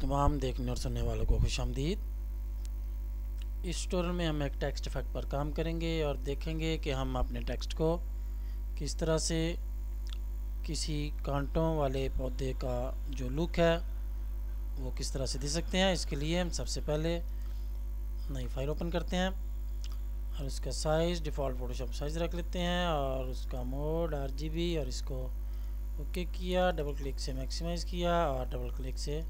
तमाम देखने और सुनने वालों को खुशामदीद। इस ट्यूटोरियल में हम एक टेक्स्ट इफेक्ट पर काम करेंगे और देखेंगे कि हम अपने टेक्स्ट को किस तरह से किसी कांटों वाले पौधे का जो लुक है वो किस तरह से दे सकते हैं। इसके लिए हम सबसे पहले नई फाइल ओपन करते हैं और उसका साइज़ डिफ़ॉल्ट फोटोशॉप साइज़ रख लेते हैं और उसका मोड RGB और इसको ओके किया, डबल क्लिक से मैक्सिमाइज़ किया और डबल क्लिक से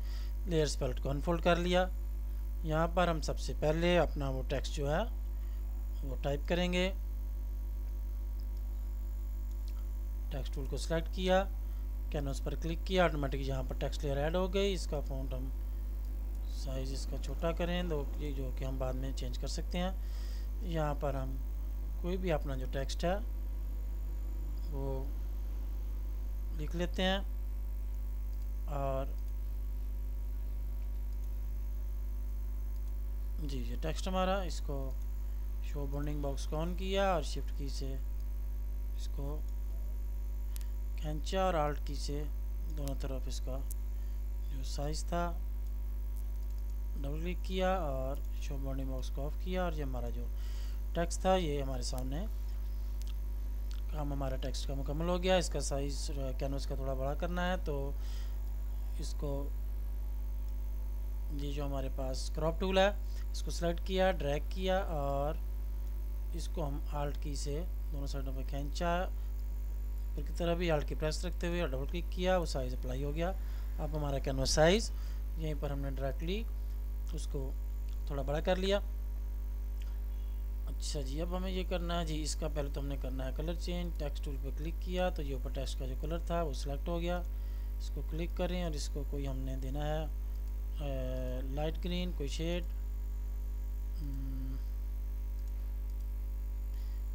लेयर्स पैलेट को अनफोल्ड कर लिया। यहाँ पर हम सबसे पहले अपना वो टेक्स्ट जो है वो टाइप करेंगे। टेक्स्ट टूल को सिलेक्ट किया, कैनवस पर क्लिक किया, ऑटोमेटिक यहाँ पर टेक्स्ट लेयर ऐड हो गई। इसका फ़ॉन्ट हम साइज़ इसका छोटा करें जो कि हम बाद में चेंज कर सकते हैं। यहाँ पर हम कोई भी अपना जो टेक्स्ट है वो लिख लेते हैं और जी ये टेक्स्ट हमारा, इसको शो बाउंडिंग बॉक्स को ऑन किया और शिफ्ट की से इसको खींचा और आल्ट की से दोनों तरफ इसका जो साइज़ था डबल क्लिक किया और शो बाउंडिंग बॉक्स को ऑफ किया और ये हमारा जो टेक्स्ट था ये हमारे सामने काम हमारा टेक्स्ट का मुकम्मल हो गया। इसका साइज़ कैनवस का थोड़ा बड़ा करना है तो इसको ये जो हमारे पास क्रॉप टूल है इसको सेलेक्ट किया, ड्रैग किया और इसको हम आल्ट की से दोनों साइडों पे खींचा, ऊपर की तरफ भी आल्ट की प्रेस रखते हुए और डबल क्लिक किया, वो साइज़ अप्लाई हो गया। अब हमारा कैनवस साइज़ यहीं पर हमने डायरेक्टली उसको थोड़ा बड़ा कर लिया। अच्छा जी, अब हमें ये करना है जी, इसका पहले तो हमने करना है कलर चेंज। टेक्स्ट टूल पे क्लिक किया तो ये ऊपर टेक्स्ट का जो कलर था वो सिलेक्ट हो गया। इसको क्लिक करें और इसको कोई हमने देना है लाइट ग्रीन कोई शेड,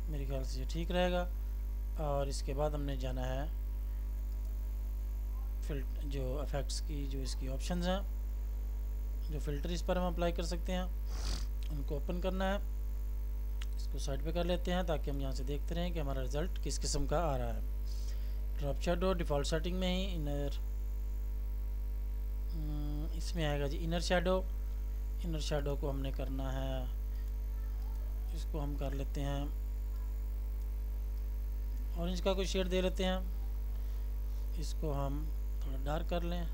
मेरे ख्याल से ये ठीक रहेगा। और इसके बाद हमने जाना है जो इफेक्ट्स की जो इसकी ऑप्शंस हैं, जो फिल्टर इस पर हम अप्लाई कर सकते हैं उनको ओपन करना है। इसको साइड पे कर लेते हैं ताकि हम यहाँ से देखते रहें कि हमारा रिज़ल्ट किस किस्म का आ रहा है। ड्रॉप शैडो डिफ़ॉल्ट सेटिंग में ही इनर इसमें आएगा जी इनर शैडो को हमने करना है, इसको हम कर लेते हैं ऑरेंज का कोई शेड दे लेते हैं। इसको हम थोड़ा डार्क कर लें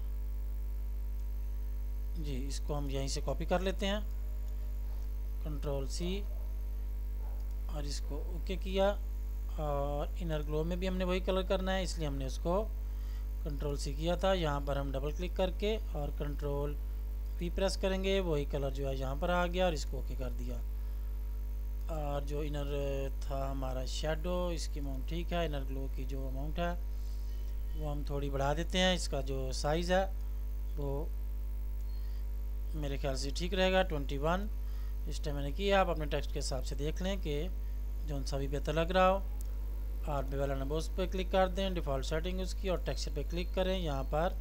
जी, इसको हम यहीं से कॉपी कर लेते हैं, Ctrl+C और इसको ओके किया। और इनर ग्लो में भी हमने वही कलर करना है इसलिए हमने उसको Ctrl+C किया था। यहाँ पर हम डबल क्लिक करके और Ctrl+V प्रेस करेंगे, वही कलर जो है यहाँ पर आ गया और इसको ओके कर दिया। और जो इनर था हमारा शेडो, इसकी अमाउंट ठीक है, इनर ग्लो की जो अमाउंट है वो हम थोड़ी बढ़ा देते हैं। इसका जो साइज़ है वो मेरे ख्याल से ठीक रहेगा 21। इस टाइम मैंने किया, आप अपने टेक्स्ट के हिसाब से देख लें कि जो सा भी बेहतर लग रहा हो। और बेवल नंबर्स पे क्लिक कर दें, डिफ़ॉल्ट सेटिंग उसकी, और टेक्सचर पे क्लिक करें। यहाँ पर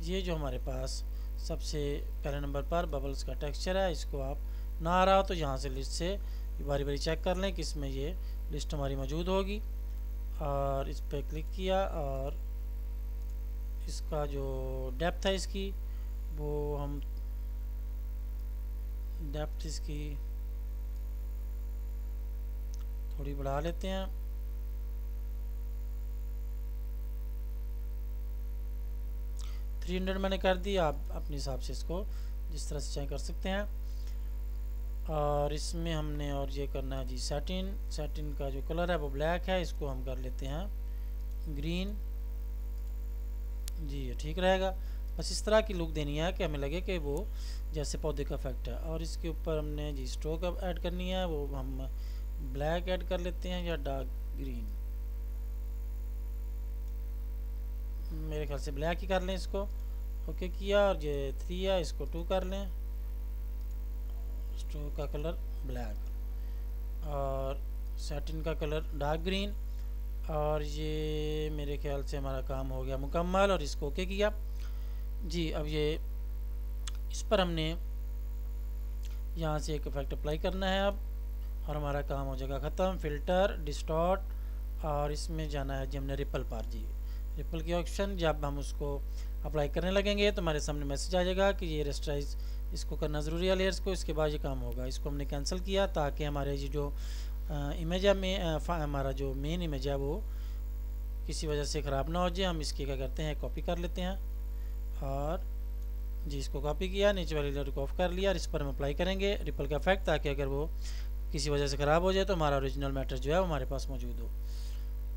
ये जो हमारे पास सबसे पहले नंबर पर बबल्स का टेक्सचर है, इसको आप ना आ रहा हो तो यहाँ से लिस्ट से बारी बारी चेक कर लें कि इसमें ये लिस्ट हमारी मौजूद होगी। और इस पर क्लिक किया और इसका जो डेप्थ है इसकी वो हम डेप्थ इसकी थोड़ी बढ़ा लेते हैं। थ्री 300 मैंने कर दी, आप अपने हिसाब से इसको जिस तरह से चाहे कर सकते हैं। और इसमें हमने और ये करना है जी सैटिन का जो कलर है वो ब्लैक है, इसको हम कर लेते हैं ग्रीन जी, ये ठीक रहेगा। बस इस तरह की लुक देनी है कि हमें लगे कि वो जैसे पौधे का इफेक्ट है। और इसके ऊपर हमने जी स्ट्रोक ऐड करनी है, वो हम ब्लैक ऐड कर लेते हैं या डार्क ग्रीन, मेरे ख्याल से ब्लैक ही कर लें। इसको ओके किया और ये 3 है, इसको 2 कर लें, स्ट्रोक का कलर ब्लैक और सैटिन का कलर डार्क ग्रीन। और ये मेरे ख्याल से हमारा काम हो गया मुकम्मल और इसको ओके किया जी। अब ये इस पर हमने यहाँ से एक इफेक्ट अप्लाई करना है अब, और हमारा काम हो जाएगा ख़त्म। फ़िल्टर डिस्टॉर्ट और इसमें जाना है जी हमने रिपल पर जी, रिपल की ऑप्शन जब हम उसको अप्लाई करने लगेंगे तो हमारे सामने मैसेज आ जाएगा कि ये रेस्टराइज इसको करना ज़रूरी है लेयर्स को, इसके बाद ये काम होगा। इसको हमने कैंसिल किया ताकि हमारे ये जो इमेज है हमारा जो मेन इमेज है वो किसी वजह से ख़राब ना हो जाए। हम इसकी क्या करते हैं, कॉपी कर लेते हैं और जी इसको कॉपी किया, नीचे वाली लेयर को ऑफ कर लिया और इस पर हम अप्लाई करेंगे रिपल का इफेक्ट, ताकि अगर वो किसी वजह से ख़राब हो जाए तो हमारा ओरिजिनल मैटर जो है वो हमारे पास मौजूद हो।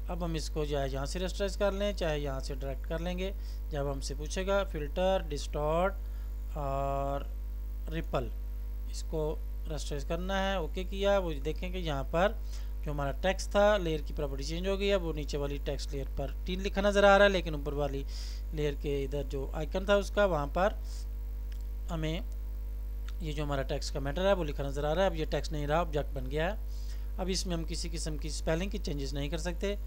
अब हम इसको चाहे यहाँ से रेस्टराइज कर लें चाहे यहाँ से डायरेक्ट कर लेंगे। जब हमसे पूछेगा फ़िल्टर, डिस्टॉर्ट और रिपल, इसको रेस्टराइज करना है, ओके किया। वो देखेंगे यहाँ पर जो हमारा टेक्स्ट था लेयर की प्रॉपर्टी चेंज हो गई है, वो नीचे वाली टेक्स्ट लेयर पर 3 लिखा नज़र आ रहा है, लेकिन ऊपर वाली लेयर के इधर जो आइकन था उसका वहाँ पर हमें ये जो हमारा टेक्स्ट का मैटर है वो लिखा नज़र आ रहा है। अब ये टेक्स्ट नहीं रहा, ऑब्जेक्ट बन गया है। अब इसमें हम किसी किस्म की स्पेलिंग की चेंजेस नहीं कर सकते।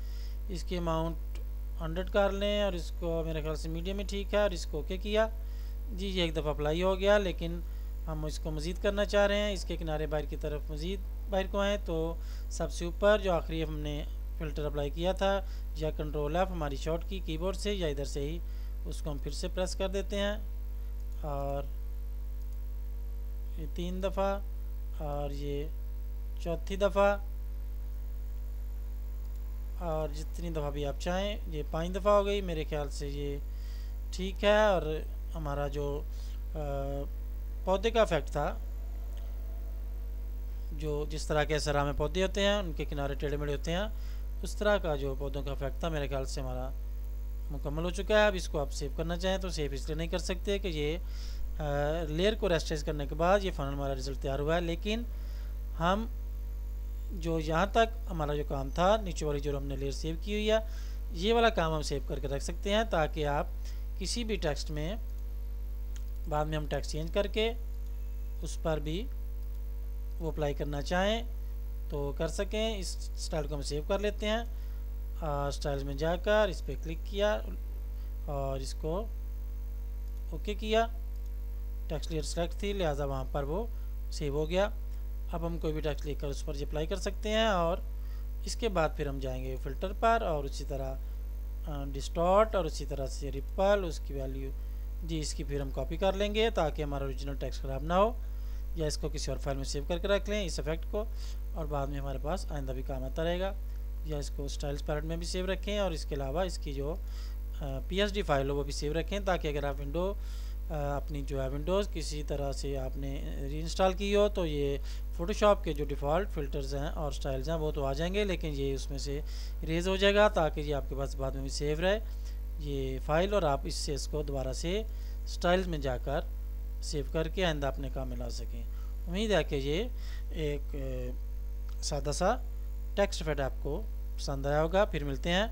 इसकी अमाउंट 100 कर लें और इसको मेरे ख्याल से मीडियम ही ठीक है और इसको ओके किया। जी ये एक दफ़ा अप्लाई हो गया, लेकिन हम इसको मज़ीद करना चाह रहे हैं, इसके किनारे बाहर की तरफ मज़ीद बाहर को आएँ तो सबसे ऊपर जो आखिरी हमने फ़िल्टर अप्लाई किया था या कंट्रोल F हमारी शॉर्ट की कीबोर्ड से या इधर से ही उसको हम फिर से प्रेस कर देते हैं और ये 3 दफ़ा और ये चौथी दफ़ा और जितनी दफ़ा भी आप चाहें। ये 5 दफ़ा हो गई, मेरे ख्याल से ये ठीक है। और हमारा जो पौधे का इफेक्ट था, जो जिस तरह के सरा में पौधे होते हैं उनके किनारे टेढ़े मेढ़े होते हैं, उस तरह का जो पौधों का इफेक्ट था मेरे ख्याल से हमारा मुकम्मल हो चुका है। अब इसको आप सेव करना चाहें तो सेव इसलिए नहीं कर सकते कि ये लेयर को रेस्टराइज करने के बाद ये फाइनल हमारा रिजल्ट तैयार हुआ है, लेकिन हम जो यहाँ तक हमारा जो काम था नीचे वाली जो हमने लेयर सेव की हुई है ये वाला काम हम सेव करके रख सकते हैं, ताकि आप किसी भी टेक्स्ट में बाद में हम टेक्स्ट चेंज करके उस पर भी वो अप्लाई करना चाहें तो कर सकें। इस स्टाइल को हम सेव कर लेते हैं, स्टाइल्स में जाकर इस पर क्लिक किया और इसको ओके किया। टेक्स्ट लेयर सेलेक्ट थी लिहाजा वहाँ पर वो सेव हो गया। अब हम कोई भी टेक्स्ट लेकर उस पर अप्लाई कर सकते हैं और इसके बाद फिर हम जाएंगे फ़िल्टर पर और उसी तरह डिस्टॉर्ट और उसी तरह से रिपल, उसकी वैल्यू जी इसकी फिर हम कॉपी कर लेंगे ताकि हमारा ओरिजिनल टेक्स्ट ख़राब ना हो, या इसको किसी और फाइल में सेव करके रख लें इस इफेक्ट को, और बाद में हमारे पास आइंदा भी काम आता रहेगा। या इसको स्टाइल्स पैलेट में भी सेव रखें और इसके अलावा इसकी जो PSD फाइल हो वो भी सेव रखें, ताकि अगर आप अपनी जो है विंडोज़ किसी तरह से आपने रीइंस्टॉल की हो तो ये फ़ोटोशॉप के जो डिफ़ॉल्ट फ़िल्टर्स हैं और स्टाइल्स हैं वो तो आ जाएंगे, लेकिन ये उसमें से इरेज हो जाएगा ताकि ये आपके पास बाद में भी सेव रहे ये फ़ाइल, और आप इससे इसको दोबारा से स्टाइल्स में जाकर सेव करके आइंदा अपने काम में ला सकें। उम्मीद है कि ये एक सादा सा टेक्स्ट इफेक्ट आपको पसंद आया होगा। फिर मिलते हैं